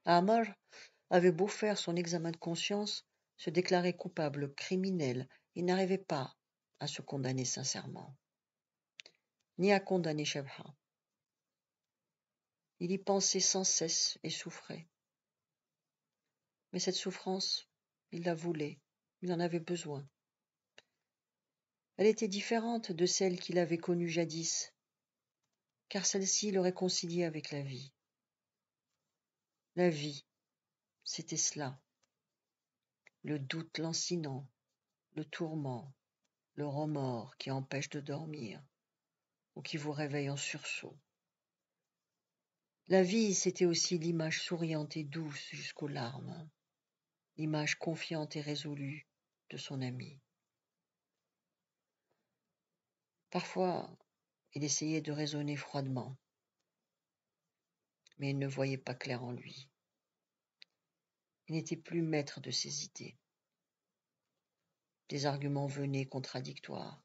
Amar avait beau faire son examen de conscience, se déclarer coupable, criminel, il n'arrivait pas à se condamner sincèrement, ni à condamner Shebha. Il y pensait sans cesse et souffrait. Mais cette souffrance, il la voulait, il en avait besoin. Elle était différente de celle qu'il avait connue jadis, car celle-ci le réconciliait avec la vie. La vie, c'était cela, le doute lancinant, le tourment, le remords qui empêche de dormir ou qui vous réveille en sursaut. La vie, c'était aussi l'image souriante et douce jusqu'aux larmes, l'image confiante et résolue de son ami. Parfois, il essayait de raisonner froidement, mais il ne voyait pas clair en lui. Il n'était plus maître de ses idées. Des arguments venaient contradictoires.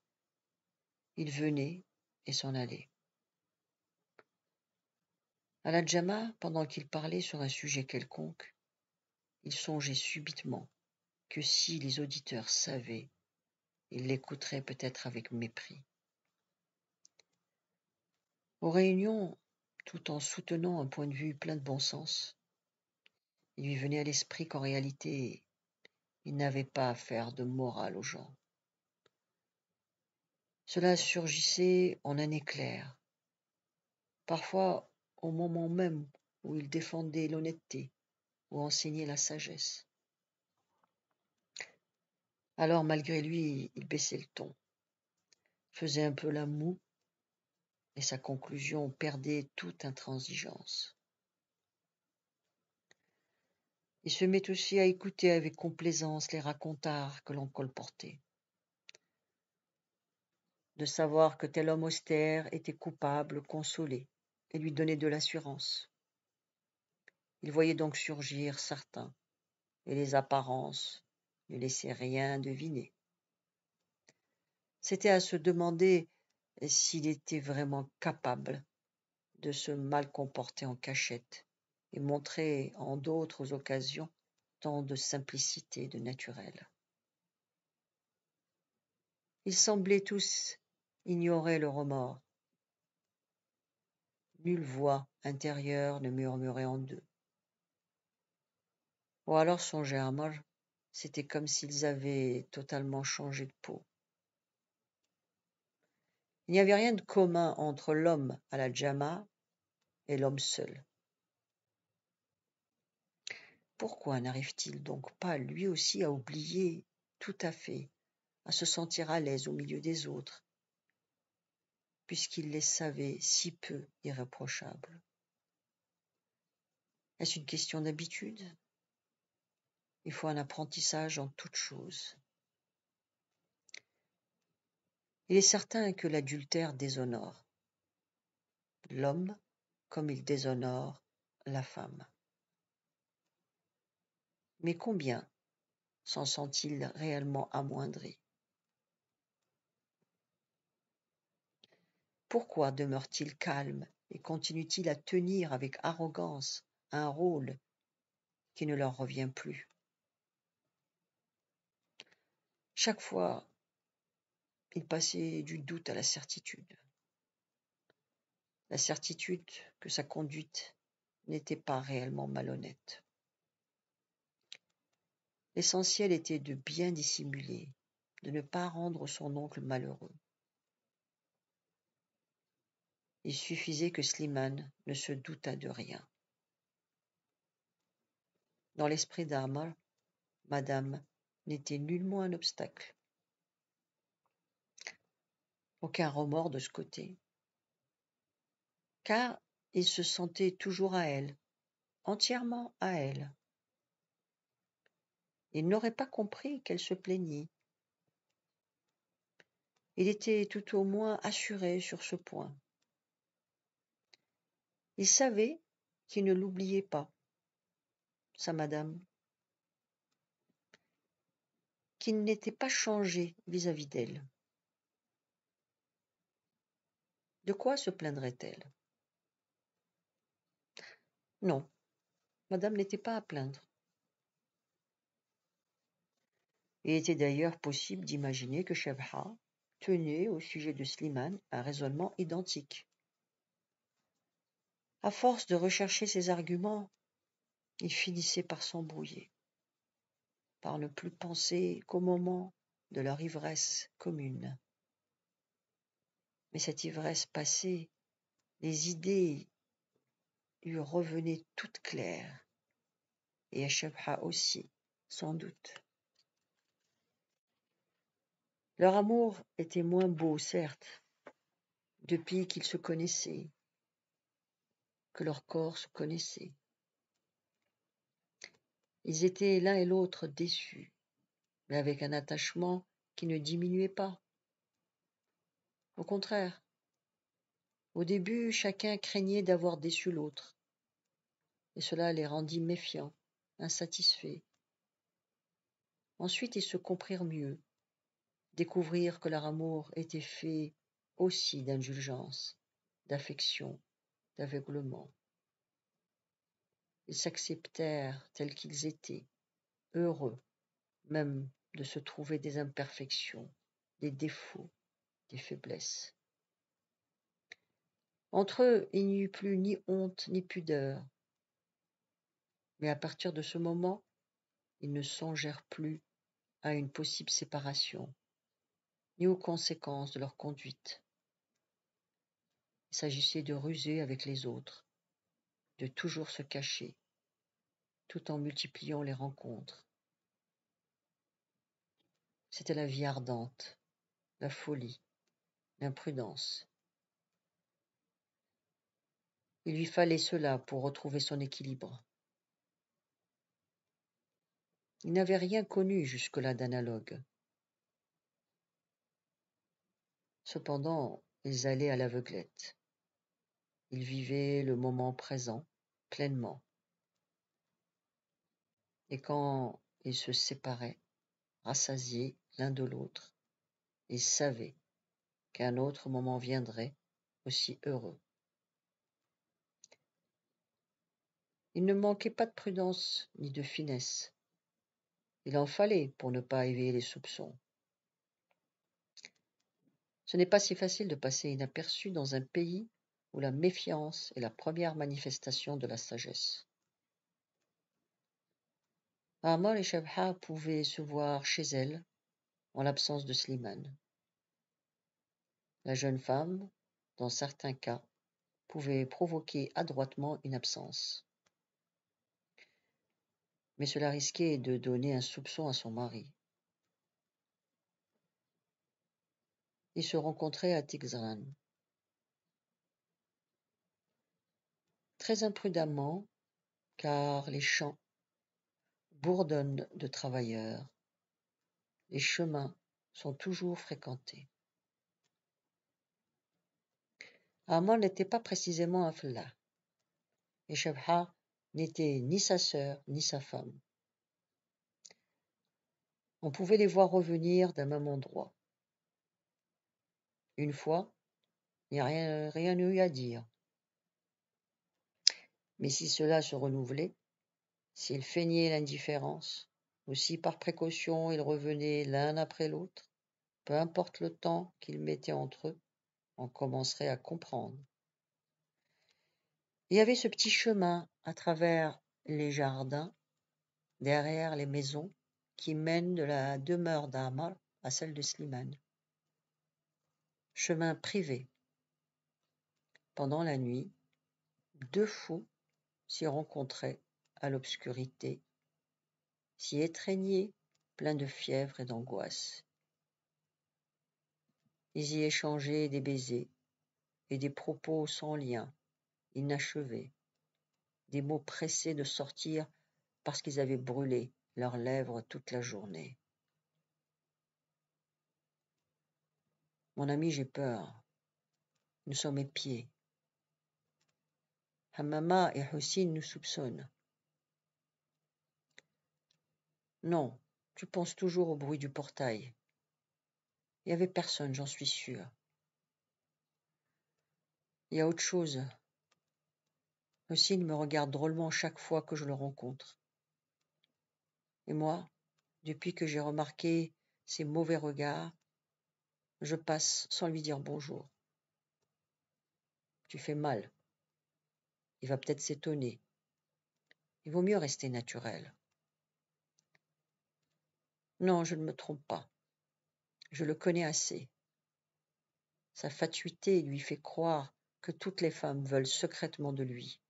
Ils venaient et s'en allaient. À la Jama, pendant qu'il parlait sur un sujet quelconque, il songeait subitement que si les auditeurs savaient, ils l'écouteraient peut-être avec mépris. Aux réunions, tout en soutenant un point de vue plein de bon sens, il lui venait à l'esprit qu'en réalité, il n'avait pas à faire de morale aux gens. Cela surgissait en un éclair, parfois au moment même où il défendait l'honnêteté ou enseignait la sagesse. Alors, malgré lui, il baissait le ton, faisait un peu la moue, et sa conclusion perdait toute intransigeance. Il se met aussi à écouter avec complaisance les racontars que l'on colportait. De savoir que tel homme austère était coupable, consolé, et lui donnait de l'assurance. Il voyait donc surgir certains, et les apparences ne laissaient rien deviner. C'était à se demander s'il était vraiment capable de se mal comporter en cachette et montrer en d'autres occasions tant de simplicité et de naturel. Ils semblaient tous ignorer le remords. Nulle voix intérieure ne murmurait en eux. Ou alors, songeait Amar, c'était comme s'ils avaient totalement changé de peau. Il n'y avait rien de commun entre l'homme à la Jama et l'homme seul. Pourquoi n'arrive-t-il donc pas lui aussi à oublier tout à fait, à se sentir à l'aise au milieu des autres, puisqu'il les savait si peu irréprochables? Est-ce une question d'habitude? Il faut un apprentissage en toute chose. Il est certain que l'adultère déshonore l'homme comme il déshonore la femme. Mais combien s'en sont-ils réellement amoindris? Pourquoi demeure-t-il calme et continue-t-il à tenir avec arrogance un rôle qui ne leur revient plus? Chaque fois, il passait du doute à la certitude que sa conduite n'était pas réellement malhonnête. L'essentiel était de bien dissimuler, de ne pas rendre son oncle malheureux. Il suffisait que Slimane ne se doutât de rien. Dans l'esprit d'Amar, Madame n'était nullement un obstacle. Aucun remords de ce côté, car il se sentait toujours à elle, entièrement à elle. Il n'aurait pas compris qu'elle se plaignit. Il était tout au moins assuré sur ce point. Il savait qu'il ne l'oubliait pas, sa madame, qu'il n'était pas changé vis-à-vis d'elle. De quoi se plaindrait-elle? Non, Madame n'était pas à plaindre. Il était d'ailleurs possible d'imaginer que Shabha tenait au sujet de Slimane un raisonnement identique. À force de rechercher ses arguments, il finissait par s'embrouiller, par ne plus penser qu'au moment de leur ivresse commune. Mais cette ivresse passée, les idées lui revenaient toutes claires, et à Shabha aussi, sans doute. Leur amour était moins beau, certes, depuis qu'ils se connaissaient, que leurs corps se connaissaient. Ils étaient l'un et l'autre déçus, mais avec un attachement qui ne diminuait pas. Au contraire, au début, chacun craignait d'avoir déçu l'autre, et cela les rendit méfiants, insatisfaits. Ensuite, ils se comprirent mieux, découvrirent que leur amour était fait aussi d'indulgence, d'affection, d'aveuglement. Ils s'acceptèrent tels qu'ils étaient, heureux même de se trouver des imperfections, des défauts, des faiblesses. Entre eux, il n'y eut plus ni honte ni pudeur, mais à partir de ce moment, ils ne songèrent plus à une possible séparation, ni aux conséquences de leur conduite. Il s'agissait de ruser avec les autres, de toujours se cacher, tout en multipliant les rencontres. C'était la vie ardente, la folie, l'imprudence. Il lui fallait cela pour retrouver son équilibre. Il n'avait rien connu jusque-là d'analogue. Cependant, ils allaient à l'aveuglette. Ils vivaient le moment présent pleinement. Et quand ils se séparaient, rassasiés l'un de l'autre, ils savaient qu'un autre moment viendrait, aussi heureux. Il ne manquait pas de prudence ni de finesse. Il en fallait pour ne pas éveiller les soupçons. Ce n'est pas si facile de passer inaperçu dans un pays où la méfiance est la première manifestation de la sagesse. Amar et Shabha pouvaient se voir chez elle en l'absence de Slimane. La jeune femme, dans certains cas, pouvait provoquer adroitement une absence. Mais cela risquait de donner un soupçon à son mari. Ils se rencontraient à Tixran. Très imprudemment, car les champs bourdonnent de travailleurs. Les chemins sont toujours fréquentés. Amar n'était pas précisément un Fallah, et Shabha n'était ni sa sœur ni sa femme. On pouvait les voir revenir d'un même endroit. Une fois, il n'y a rien eu à dire. Mais si cela se renouvelait, s'ils feignaient l'indifférence, ou si par précaution ils revenaient l'un après l'autre, peu importe le temps qu'ils mettaient entre eux, on commencerait à comprendre. Il y avait ce petit chemin à travers les jardins, derrière les maisons, qui mène de la demeure d'Amar à celle de Slimane. Chemin privé. Pendant la nuit, deux fous s'y rencontraient à l'obscurité, s'y étreignaient, pleins de fièvre et d'angoisse. Ils y échangeaient des baisers et des propos sans lien, inachevés, des mots pressés de sortir parce qu'ils avaient brûlé leurs lèvres toute la journée. Mon ami, j'ai peur. Nous sommes épiés. Hammama et Houssine nous soupçonnent. Non, tu penses toujours au bruit du portail. Il n'y avait personne, j'en suis sûr. Il y a autre chose. Aussi, il me regarde drôlement chaque fois que je le rencontre. Et moi, depuis que j'ai remarqué ses mauvais regards, je passe sans lui dire bonjour. Tu fais mal. Il va peut-être s'étonner. Il vaut mieux rester naturel. Non, je ne me trompe pas. Je le connais assez. Sa fatuité lui fait croire que toutes les femmes veulent secrètement de lui.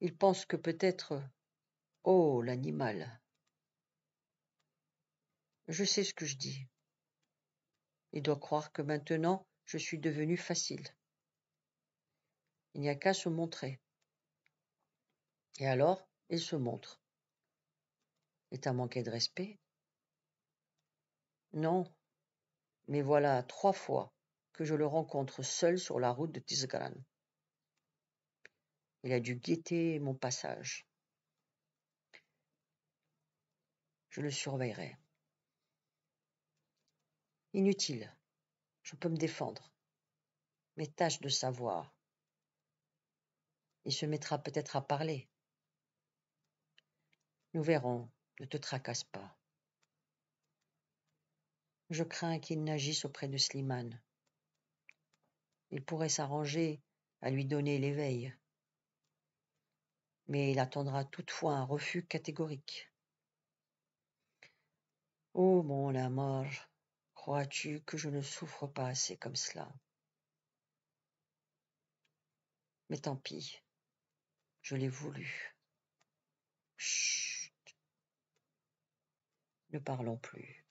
Il pense que peut-être... Oh, l'animal. Je sais ce que je dis. Il doit croire que maintenant, je suis devenue facile. Il n'y a qu'à se montrer. Et alors, il se montre. Est-ce à manquer de respect? Non, mais voilà 3 fois que je le rencontre seul sur la route de Tisgrán. Il a dû guetter mon passage. Je le surveillerai. Inutile, je peux me défendre. Mais tâche de savoir. Il se mettra peut-être à parler. Nous verrons, ne te tracasse pas. Je crains qu'il n'agisse auprès de Slimane. Il pourrait s'arranger à lui donner l'éveil. Mais il attendra toutefois un refus catégorique. Oh mon amour, crois-tu que je ne souffre pas assez comme cela? Mais tant pis, je l'ai voulu. Chut, ne parlons plus.